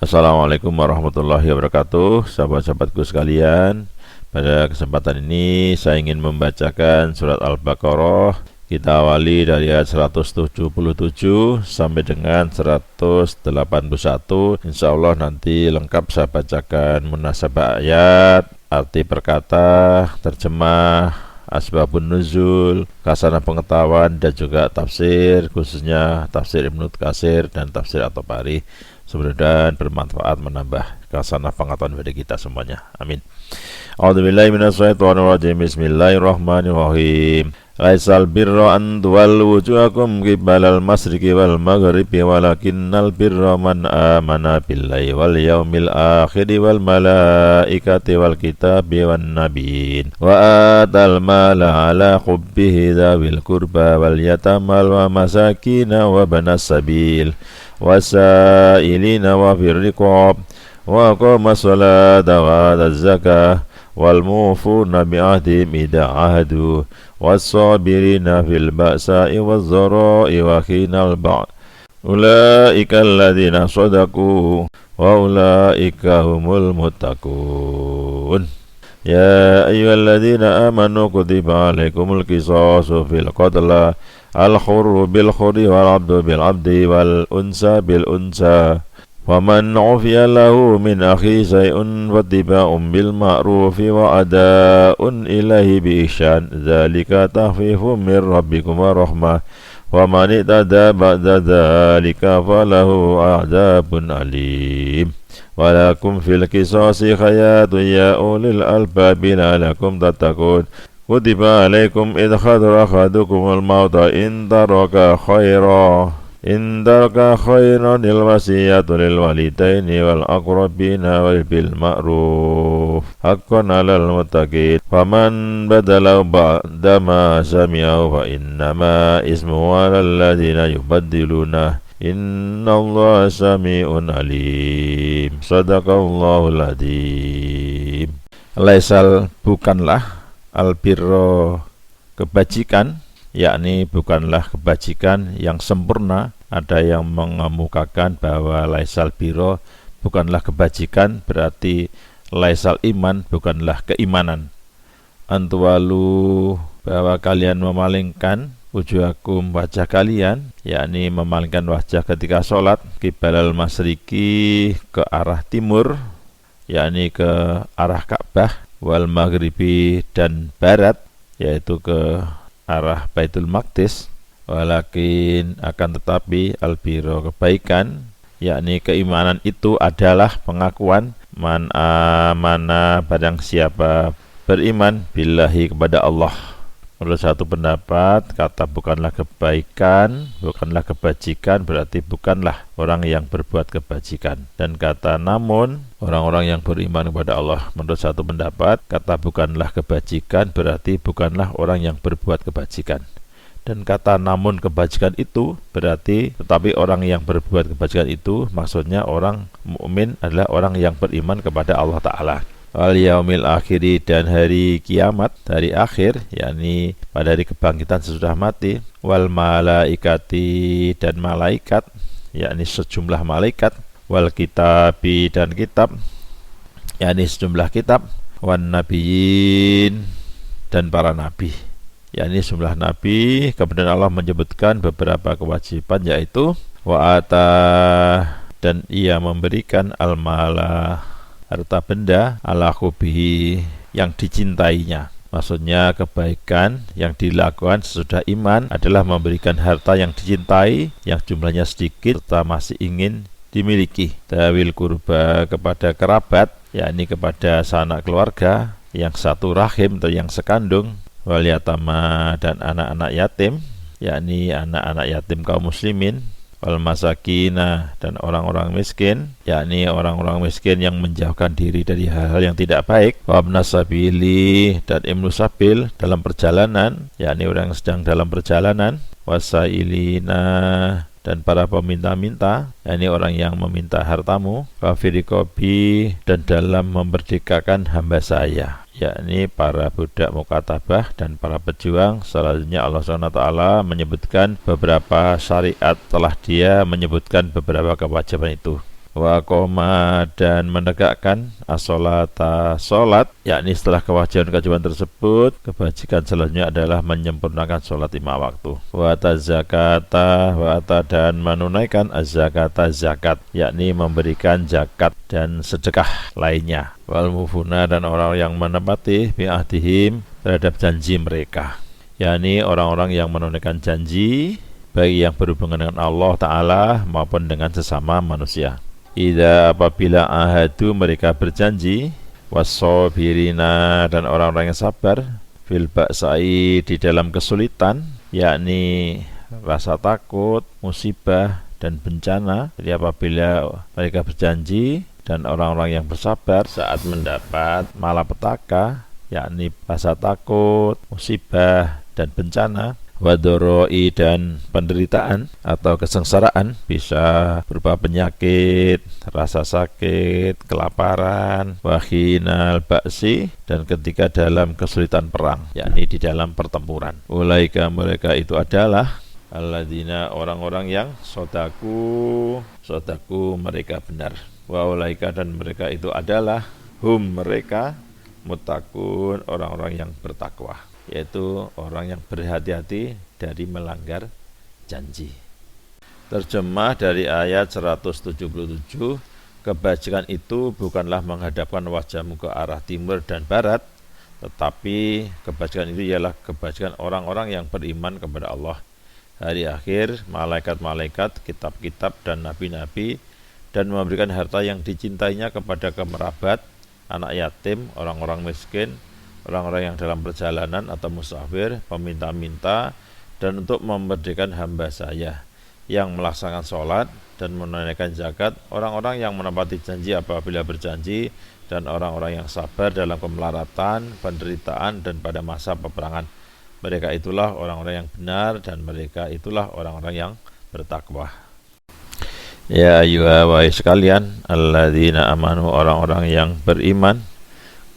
Assalamualaikum warahmatullahi wabarakatuh, sahabat-sahabatku sekalian. Pada kesempatan ini saya ingin membacakan surat Al-Baqarah. Kita awali dari ayat 177 sampai dengan 181. Insya Allah nanti lengkap saya bacakan munasabah ayat, arti perkata, terjemah, asbabun nuzul, kasanah pengetahuan, dan juga tafsir, khususnya tafsir Ibnu Katsir dan tafsir At-Tabari. Mudah-mudahan bermanfaat, menambah kasanah pengetahuan bagi kita semuanya. Amin. A'udzubillahi minasyaitonirrajim. Bismillahirrahmanirrahim. Laisal birra an tuwallu wujuhakum qibalal masyriqi wal maghribi walakinnal birra man amana billahi wal yaumil akhiri wal malaikati wal kitabi wan nabiyyin wa atal mala ala hubbihi dzawil qurba wal yatama wal masakin wa banas sabil wasailina wa fir riqab wa aqama sholata wa ataz zakah wal mufuna bi ahdihim idza ahadu was-sabirina fil ba'sa'i waz-dharra'i wa hinal ba's ulaika alladziina shadaqu wa ulaika humul muttaqun. Ya ayyuhalladzina amanu kutiba alaikumul qisasu fil qatla al-hurru bil hurri wal 'abdu bil 'abdi wal unsa bil unsa faman 'ufiya lahu min akhi shay'un fattiba'un bil ma'rufi wa ada'un ilaihi bi ihsan dzalika takhfifun mir rabbikum wa rahmah wa man i'tada ba'da dzalika falahu 'adzabun alim. Walakum fil qisasi hayatun ya ulil albabi la'allakum tattaqun. Kutiba alaikum idh hadara ahadukumul mauta in taraka khairan lil wasiyatu lil walidaini wal aqrabina wal bil ma'ruf haqqan 'alal muttaqin. Faman badalahu ba'da ma sami'ahu fa innama ismuhu 'alal ladzina yubaddiluna innallaha sami'un alim. Shadaqallahul adzim. Laisal, bukanlah, albirro, kebajikan, yakni bukanlah kebajikan yang sempurna. Ada yang mengemukakan bahwa laisal birro bukanlah kebajikan, berarti laisal iman bukanlah keimanan. Antuwalu, bahwa kalian memalingkan wujuhakum, wajah kalian, yakni memalingkan wajah ketika sholat, qibalal masyriqi, ke arah timur, yakni ke arah Ka'bah, wal maghribi, dan barat, yaitu ke arah Baitul Maqdis. Walakin, akan tetapi, albiro, kebaikan, yakni keimanan itu adalah pengakuan man amana, barang siapa beriman, billahi, kepada Allah. Menurut satu pendapat, kata bukanlah kebaikan, bukanlah kebajikan, berarti bukanlah orang yang berbuat kebajikan. Dan kata namun, orang-orang yang beriman kepada Allah. Menurut satu pendapat, kata bukanlah kebajikan, berarti bukanlah orang yang berbuat kebajikan. Dan kata namun kebajikan itu berarti tetapi orang yang berbuat kebajikan itu, maksudnya orang mukmin adalah orang yang beriman kepada Allah Ta'ala. Wal yaumil akhiri, dan hari kiamat, hari akhir, yakni pada hari kebangkitan sesudah mati. Wal malaikati, dan malaikat, yakni sejumlah malaikat. Wal kitabi, dan kitab, yakni sejumlah kitab. Wan nabiyyin, dan para nabi, yakni sejumlah nabi. Kemudian Allah menyebutkan beberapa kewajiban, yaitu wa ata, dan ia memberikan al-mala, harta benda, ala hubbihi, yang dicintainya. Maksudnya kebaikan yang dilakukan sesudah iman adalah memberikan harta yang dicintai, yang jumlahnya sedikit serta masih ingin dimiliki. Dzawil qurba, kepada kerabat, yakni kepada sanak keluarga yang satu rahim atau yang sekandung. Wal yatama, dan anak-anak yatim, yakni anak-anak yatim kaum muslimin. Wal masakina, dan orang-orang miskin, yakni orang-orang miskin yang menjauhkan diri dari hal-hal yang tidak baik. Wa ibnas sabili, dan ibnu sabil, dalam perjalanan, yakni orang yang sedang dalam perjalanan. Wasailina, dan para peminta-minta, yakni orang yang meminta hartamu. Wa firikobi, dan dalam memerdekakan hamba saya, yakni para budak mukatabah dan para pejuang. Selanjutnya Allah SWT menyebutkan beberapa syariat, telah dia menyebutkan beberapa kewajiban itu. wa qoma dan menegakkan as-sholata sholat, yakni setelah kewajiban tersebut kebajikan selanjutnya adalah menyempurnakan sholat 5 waktu. Wa zakata wa dan menunaikan az-zakata zakat, yakni memberikan zakat dan sedekah lainnya. Wal mufuna dan orang yang menepati bi'ahdihim terhadap janji mereka, yakni orang-orang yang menunaikan janji baik yang berhubungan dengan Allah Ta'ala maupun dengan sesama manusia. Idza apabila ahadu mereka berjanji, wassobirina dan orang-orang yang sabar, fil ba'sai di dalam kesulitan, yakni rasa takut, musibah dan bencana. Jadi apabila mereka berjanji dan orang-orang yang bersabar saat mendapat malapetaka, yakni rasa takut, musibah dan bencana, wadoroi dan penderitaan atau kesengsaraan, bisa berupa penyakit, rasa sakit, kelaparan, wahinal ba'si dan ketika dalam kesulitan perang, yakni di dalam pertempuran. Ulaika mereka itu adalah alladzina orang-orang yang sodaku mereka benar. Wa ulaika dan mereka itu adalah hum mereka muttaqun orang-orang yang bertakwa, yaitu orang yang berhati-hati dari melanggar janji. Terjemah dari ayat 177, kebajikan itu bukanlah menghadapkan wajahmu ke arah timur dan barat, tetapi kebajikan itu ialah kebajikan orang-orang yang beriman kepada Allah, hari akhir, malaikat-malaikat, kitab-kitab dan nabi-nabi, dan memberikan harta yang dicintainya kepada kemerabat, anak yatim, orang-orang miskin, orang-orang yang dalam perjalanan atau musafir, peminta-minta, dan untuk memerdekakan hamba saya yang melaksanakan sholat dan menunaikan zakat, orang-orang yang menepati janji apabila berjanji, dan orang-orang yang sabar dalam kemelaratan, penderitaan, dan pada masa peperangan. Mereka itulah orang-orang yang benar dan mereka itulah orang-orang yang bertakwa. Ya ayyuha wa sekalian, alladzina amanu orang-orang yang beriman,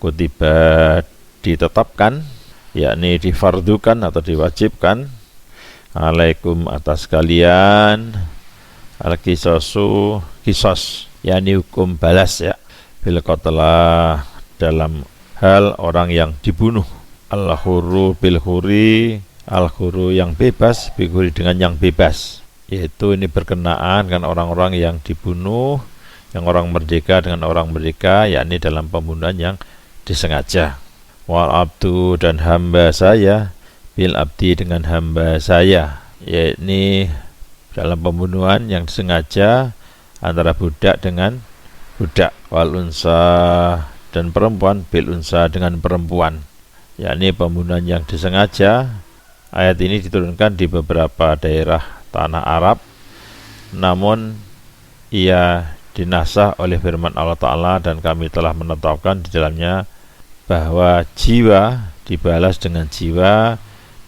kutiba ditetapkan, yakni difardukan atau diwajibkan, alaikum atas kalian, al-qisasu qisas, yakni hukum balas ya, bil qatla dalam hal orang yang dibunuh, al-hurru bil huri, al-hurru yang bebas, bil huri dengan yang bebas, yaitu ini berkenaan dengan orang-orang yang dibunuh, yang orang merdeka dengan orang merdeka, yakni dalam pembunuhan yang disengaja. Wal abdu dan hamba saya, bil abdi dengan hamba saya, yakni dalam pembunuhan yang disengaja antara budak dengan budak. Wal unsa dan perempuan, bil unsa dengan perempuan, yakni pembunuhan yang disengaja. Ayat ini diturunkan di beberapa daerah tanah Arab, namun ia dinasah oleh firman Allah Ta'ala, dan kami telah menetapkan di dalamnya bahwa jiwa dibalas dengan jiwa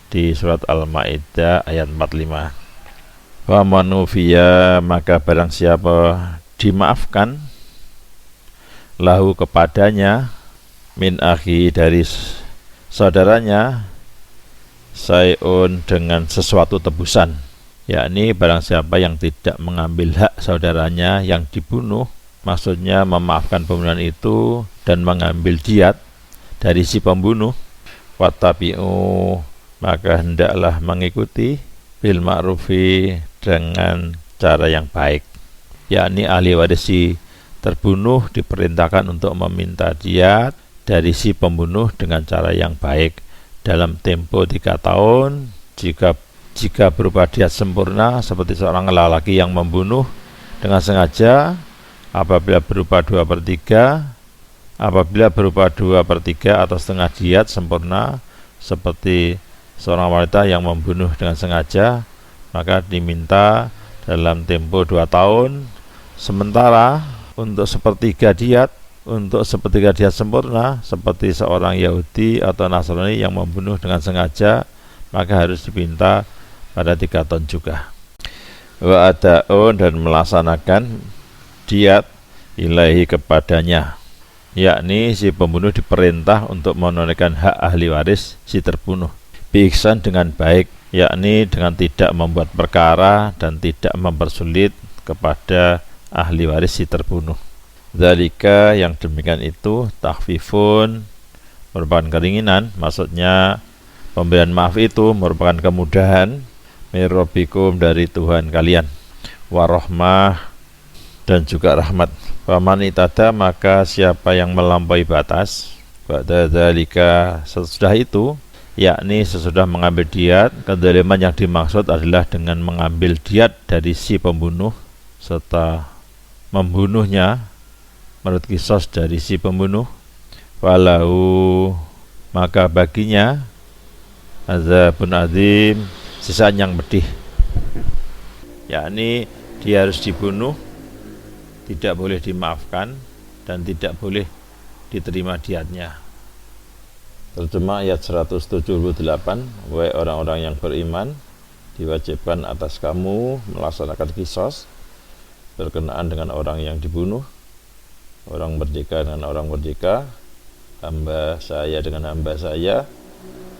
di surat Al-Ma'idah ayat 45. Wa manufiya maka barang siapa dimaafkan lahu kepadanya min akhi dari saudaranya sayun dengan sesuatu tebusan, yakni barang siapa yang tidak mengambil hak saudaranya yang dibunuh, maksudnya memaafkan pembunuhan itu dan mengambil diat dari si pembunuh, wattabi'u maka hendaklah mengikuti bil ma'rufi dengan cara yang baik, yakni ahli waris si terbunuh diperintahkan untuk meminta diat dari si pembunuh dengan cara yang baik dalam tempo 3 tahun. Jika berupa diat sempurna seperti seorang lelaki yang membunuh dengan sengaja, apabila berupa 2/3 atau setengah diat sempurna seperti seorang wanita yang membunuh dengan sengaja, maka diminta dalam tempo 2 tahun. Sementara untuk sepertiga diat sempurna seperti seorang Yahudi atau Nasrani yang membunuh dengan sengaja, maka harus diminta pada 3 tahun juga. Wa ada'un dan melaksanakan diat ilahi kepadanya, yakni si pembunuh diperintah untuk menunaikan hak ahli waris si terbunuh biihsan dengan baik, yakni dengan tidak membuat perkara dan tidak mempersulit kepada ahli waris si terbunuh. Dzalika, yang demikian itu, takhfifun, merupakan keringanan, maksudnya pemberian maaf itu merupakan kemudahan, mir rabbikum, dari Tuhan kalian, warahmah, dan juga rahmat. Faman itada, maka siapa yang melampaui batas, ba'da dzalika, sesudah itu, yakni sesudah mengambil diat. Kezaliman yang dimaksud adalah dengan mengambil diat dari si pembunuh serta membunuhnya menurut qisas dari si pembunuh, walahu, maka baginya azabun azim, siksaan yang pedih, yakni dia harus dibunuh, tidak boleh dimaafkan, dan tidak boleh diterima diatnya. Terjemah ayat 178, wahai orang-orang yang beriman, diwajibkan atas kamu melaksanakan qisas berkenaan dengan orang yang dibunuh, orang merdeka dengan orang merdeka, hamba saya dengan hamba saya,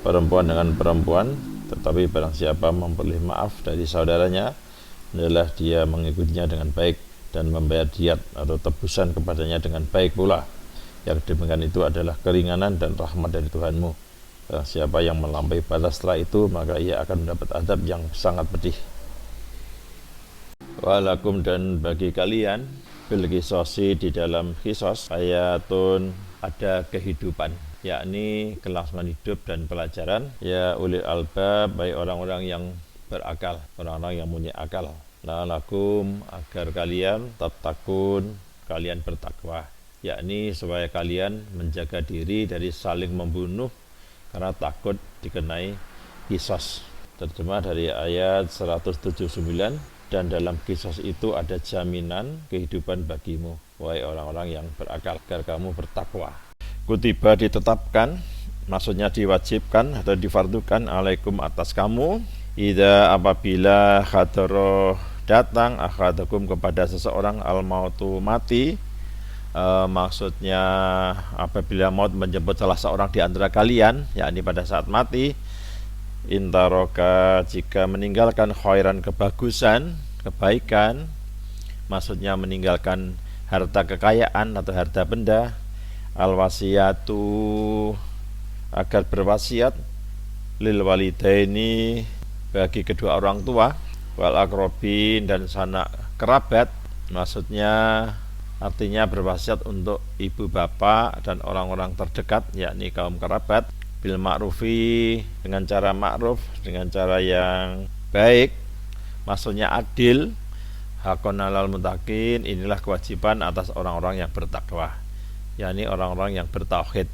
perempuan dengan perempuan. Tetapi barang siapa memperoleh maaf dari saudaranya, adalah dia mengikutinya dengan baik dan membayar diat atau tebusan kepadanya dengan baik pula. Yang demikian itu adalah keringanan dan rahmat dari Tuhanmu. Barang siapa yang melampaui batas setelah itu, maka ia akan mendapat azab yang sangat pedih. Walakum, dan bagi kalian, bil qisasi, di dalam qisas, ayatun, ada kehidupan, yakni kelangsungan hidup dan pelajaran, ya ulil albab, baik orang-orang yang berakal, orang-orang yang punya akal. La'alakum, agar kalian tattaqun, kalian bertakwa, yakni supaya kalian menjaga diri dari saling membunuh karena takut dikenai qisas. Terjemah dari ayat 179, dan dalam qisas itu ada jaminan kehidupan bagimu, wahai orang-orang yang berakal, agar kamu bertakwa. Kutiba, ditetapkan, maksudnya diwajibkan atau difardukan, alaikum, atas kamu, idza, apabila hadara, datang, akhadakum, kepada seseorang, al-mautu, mati, maksudnya apabila maut menjemput salah seorang di antara kalian, yakni pada saat mati, intaroka, jika meninggalkan khairan, kebagusan, kebaikan, maksudnya meninggalkan harta kekayaan atau harta benda, al-wasiyatu, agar berwasiat, lil walidaini, bagi kedua orang tua, wal akrobin, dan sanak kerabat, maksudnya artinya berwasiat untuk ibu bapak dan orang-orang terdekat, yakni kaum kerabat, bil ma'rufi, dengan cara ma'ruf, dengan cara yang baik, maksudnya adil, hakon alal muttaqin, inilah kewajiban atas orang-orang yang bertakwa, yakni orang-orang yang bertauhid.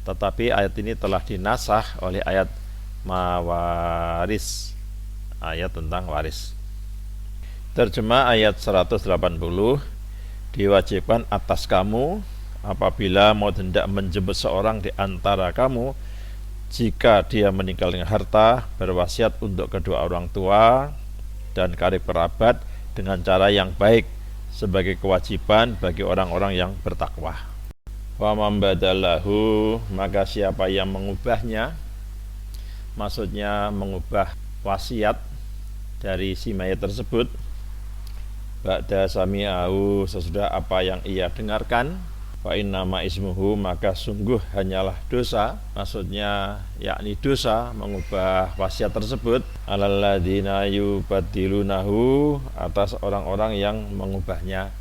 Tetapi ayat ini telah dinasah oleh ayat mawaris, ayat tentang waris. Terjemah ayat 180, diwajibkan atas kamu apabila mau hendak menjemput seorang di antara kamu, jika dia meninggal dengan harta, berwasiat untuk kedua orang tua dan karib kerabat dengan cara yang baik, sebagai kewajiban bagi orang-orang yang bertakwa. Wa man badalahu, maka siapa yang mengubahnya, maksudnya mengubah wasiat dari si mayat tersebut, ba'da sami'ahu, sesudah apa yang ia dengarkan, fa innama ismuhu, maka sungguh hanyalah dosa, maksudnya yakni dosa mengubah wasiat tersebut, alal ladzina yubaddilunahu, atas orang-orang yang mengubahnya,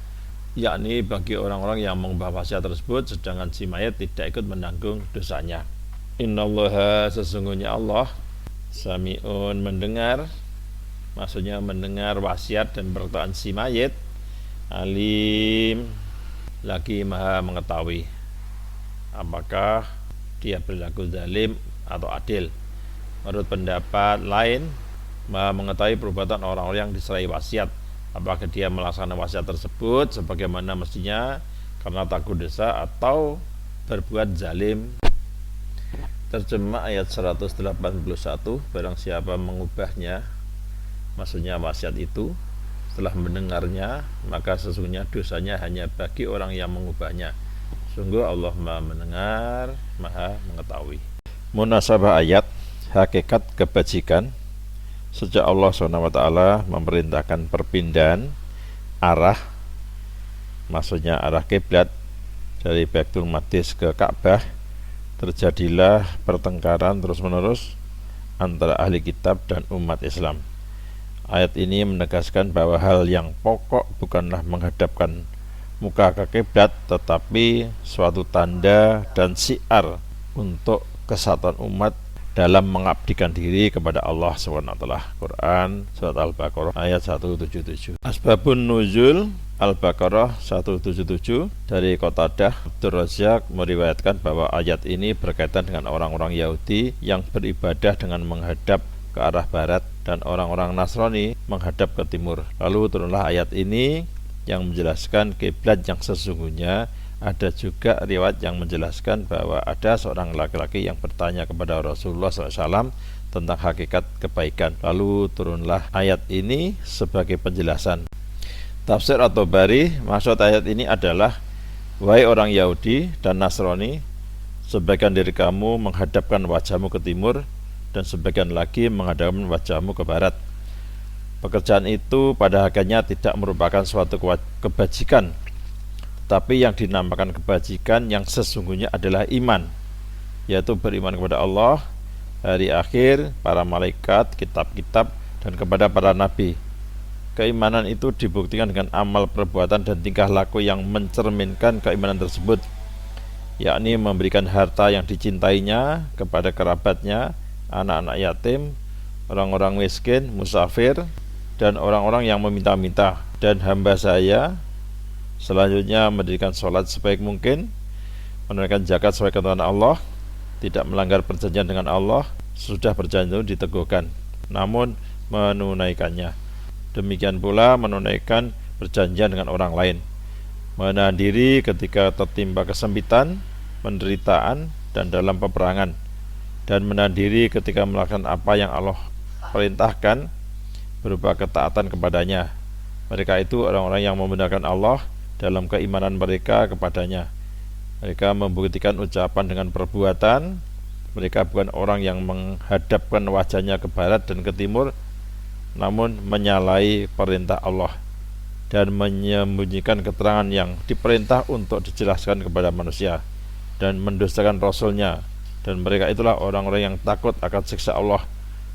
yakni bagi orang-orang yang mengubah wasiat tersebut sedangkan si mayat tidak ikut menanggung dosanya. Innallaha, sesungguhnya Allah, sami'un, mendengar, maksudnya mendengar wasiat dan perkataan si mayit, alim, lagi maha mengetahui apakah dia berlaku zalim atau adil. Menurut pendapat lain, maha mengetahui perbuatan orang-orang yang diserai wasiat, apakah dia melaksanakan wasiat tersebut sebagaimana mestinya karena takut dosa atau berbuat zalim. Terjemah ayat 181, barang siapa mengubahnya, maksudnya wasiat itu, setelah mendengarnya, maka sesungguhnya dosanya hanya bagi orang yang mengubahnya. Sungguh Allah maha mendengar, maha mengetahui. Munasabah ayat, hakikat kebajikan. Sejak Allah SWT memerintahkan perpindahan arah maksudnya arah kiblat dari Baitul Maqdis ke Ka'bah, terjadilah pertengkaran terus-menerus antara ahli kitab dan umat Islam. Ayat ini menegaskan bahwa hal yang pokok bukanlah menghadapkan muka ke kiblat, tetapi suatu tanda dan syiar untuk kesatuan umat dalam mengabdikan diri kepada Allah SWT. Quran Surat Al-Baqarah ayat 177. Asbabun Nuzul Al-Baqarah 177 dari Qatadah. Abdul Razak meriwayatkan bahwa ayat ini berkaitan dengan orang-orang Yahudi yang beribadah dengan menghadap ke arah barat dan orang-orang Nasrani menghadap ke timur. Lalu turunlah ayat ini yang menjelaskan kiblat yang sesungguhnya. Ada juga riwayat yang menjelaskan bahwa ada seorang laki-laki yang bertanya kepada Rasulullah SAW tentang hakikat kebaikan. Lalu turunlah ayat ini sebagai penjelasan. Tafsir At-Tabari, maksud ayat ini adalah, wahai orang Yahudi dan Nasrani, sebagian dari kamu menghadapkan wajahmu ke timur dan sebagian lagi menghadapkan wajahmu ke barat. Pekerjaan itu pada hakikatnya tidak merupakan suatu kebajikan, tapi yang dinamakan kebajikan yang sesungguhnya adalah iman, yaitu beriman kepada Allah, hari akhir, para malaikat, kitab-kitab, dan kepada para nabi. Keimanan itu dibuktikan dengan amal perbuatan dan tingkah laku yang mencerminkan keimanan tersebut, yakni memberikan harta yang dicintainya kepada kerabatnya, anak-anak yatim, orang-orang miskin, musafir, dan orang-orang yang meminta-minta. Dan hamba saya selanjutnya mendirikan sholat sebaik mungkin, menunaikan zakat sesuai ketentuan Allah, tidak melanggar perjanjian dengan Allah, sudah berjanji diteguhkan, namun menunaikannya. Demikian pula menunaikan perjanjian dengan orang lain, menahan diri ketika tertimpa kesempitan, penderitaan, dan dalam peperangan, dan menahan diri ketika melakukan apa yang Allah perintahkan berupa ketaatan kepadanya. Mereka itu orang-orang yang membenarkan Allah dalam keimanan mereka kepadanya. Mereka membuktikan ucapan dengan perbuatan. Mereka bukan orang yang menghadapkan wajahnya ke barat dan ke timur, namun menyalahi perintah Allah dan menyembunyikan keterangan yang diperintah untuk dijelaskan kepada manusia, dan mendustakan Rasulnya. Dan mereka itulah orang-orang yang takut akan siksa Allah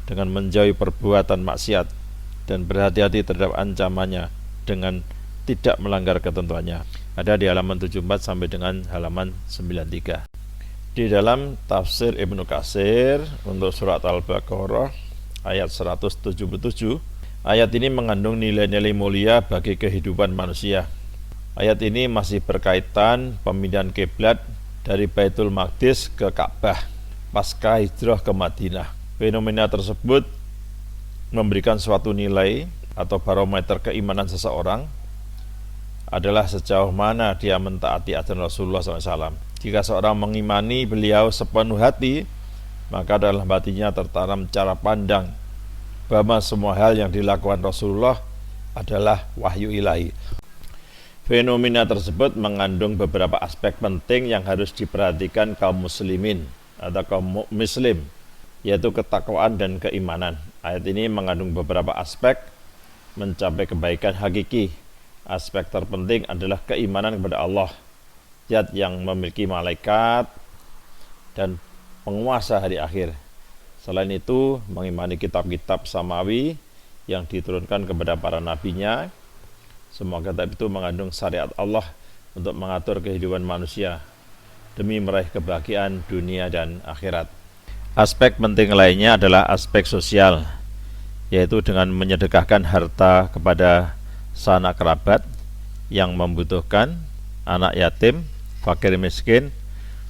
dengan menjauhi perbuatan maksiat dan berhati-hati terhadap ancamannya dengan tidak melanggar ketentuannya. Ada di halaman 74 sampai dengan halaman 93. Di dalam tafsir Ibnu Katsir untuk surat Al-Baqarah ayat 177, ayat ini mengandung nilai-nilai mulia bagi kehidupan manusia. Ayat ini masih berkaitan pemindahan kiblat dari Baitul Maqdis ke Ka'bah pasca hijrah ke Madinah. Fenomena tersebut memberikan suatu nilai atau barometer keimanan seseorang adalah sejauh mana dia mentaati ajaran Rasulullah SAW. Jika seorang mengimani beliau sepenuh hati, maka dalam hatinya tertanam cara pandang bahwa semua hal yang dilakukan Rasulullah adalah wahyu ilahi. Fenomena tersebut mengandung beberapa aspek penting yang harus diperhatikan kaum muslimin atau kaum muslim, yaitu ketakwaan dan keimanan. Ayat ini mengandung beberapa aspek mencapai kebaikan hakiki. Aspek terpenting adalah keimanan kepada Allah, zat yang memiliki malaikat dan penguasa hari akhir. Selain itu, mengimani kitab-kitab samawi yang diturunkan kepada para nabinya. Semua kitab itu mengandung syariat Allah untuk mengatur kehidupan manusia demi meraih kebahagiaan dunia dan akhirat. Aspek penting lainnya adalah aspek sosial, yaitu dengan menyedekahkan harta kepada sanak kerabat yang membutuhkan, anak yatim, fakir miskin,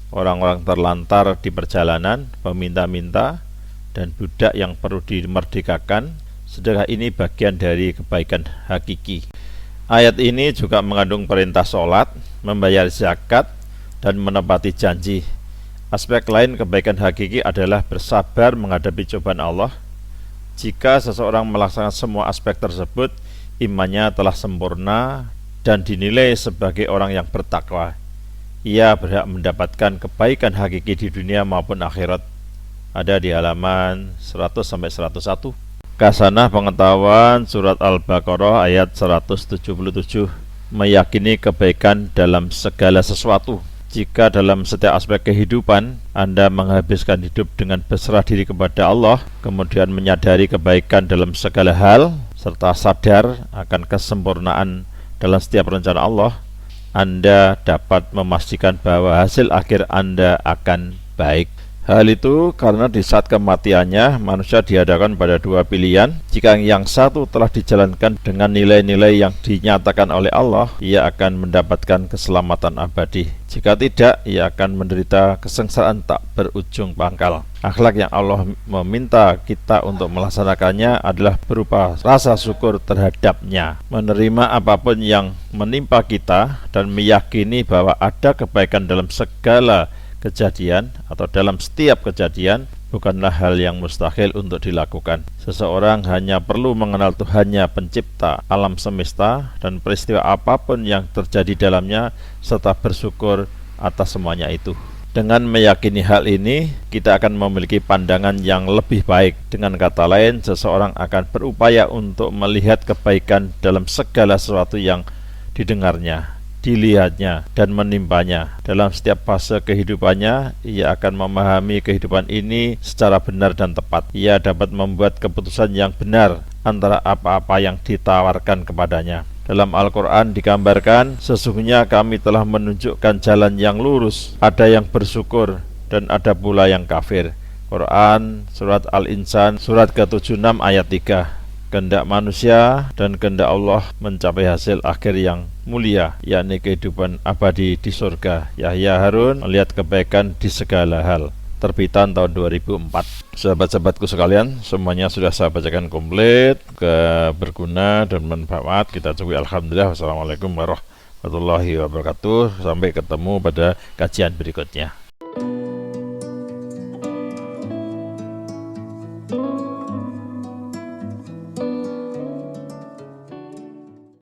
orang-orang terlantar di perjalanan, peminta-minta, dan budak yang perlu dimerdekakan. Sedekah ini bagian dari kebaikan hakiki. Ayat ini juga mengandung perintah sholat, membayar zakat, dan menepati janji. Aspek lain kebaikan hakiki adalah bersabar menghadapi cobaan Allah. Jika seseorang melaksanakan semua aspek tersebut, imannya telah sempurna dan dinilai sebagai orang yang bertakwa. Ia berhak mendapatkan kebaikan hakiki di dunia maupun akhirat. Ada di halaman 100-101. Kasanah pengetahuan surat Al-Baqarah ayat 177. meyakini kebaikan dalam segala sesuatu. Jika dalam setiap aspek kehidupan Anda menghabiskan hidup dengan berserah diri kepada Allah, kemudian menyadari kebaikan dalam segala hal, serta sadar akan kesempurnaan dalam setiap rencana Allah, Anda dapat memastikan bahwa hasil akhir Anda akan baik. Hal itu karena di saat kematiannya manusia dihadapkan pada dua pilihan. Jika yang satu telah dijalankan dengan nilai-nilai yang dinyatakan oleh Allah, ia akan mendapatkan keselamatan abadi. Jika tidak, ia akan menderita kesengsaraan tak berujung pangkal. Akhlak yang Allah meminta kita untuk melaksanakannya adalah berupa rasa syukur terhadapnya, menerima apapun yang menimpa kita, dan meyakini bahwa ada kebaikan dalam segala kejadian atau dalam setiap kejadian bukanlah hal yang mustahil untuk dilakukan. Seseorang hanya perlu mengenal Tuhannya pencipta alam semesta dan peristiwa apapun yang terjadi dalamnya, serta bersyukur atas semuanya itu. Dengan meyakini hal ini, kita akan memiliki pandangan yang lebih baik. Dengan kata lain, seseorang akan berupaya untuk melihat kebaikan dalam segala sesuatu yang didengarnya, dilihatnya, dan menimpanya. Dalam setiap fase kehidupannya, ia akan memahami kehidupan ini secara benar dan tepat. Ia dapat membuat keputusan yang benar antara apa-apa yang ditawarkan kepadanya. Dalam Al-Quran digambarkan, sesungguhnya kami telah menunjukkan jalan yang lurus. Ada yang bersyukur dan ada pula yang kafir. Quran Surat Al-Insan Surat ke-76 ayat 3. Kehendak manusia dan kehendak Allah mencapai hasil akhir yang mulia, yakni kehidupan abadi di surga. Yahya Harun melihat kebaikan di segala hal. Terbitan tahun 2004. Sahabat-sahabatku sekalian, semuanya sudah saya bacakan komplit, berguna dan bermanfaat. Kita cukup alhamdulillah. Wassalamualaikum warahmatullahi wabarakatuh. Sampai ketemu pada kajian berikutnya.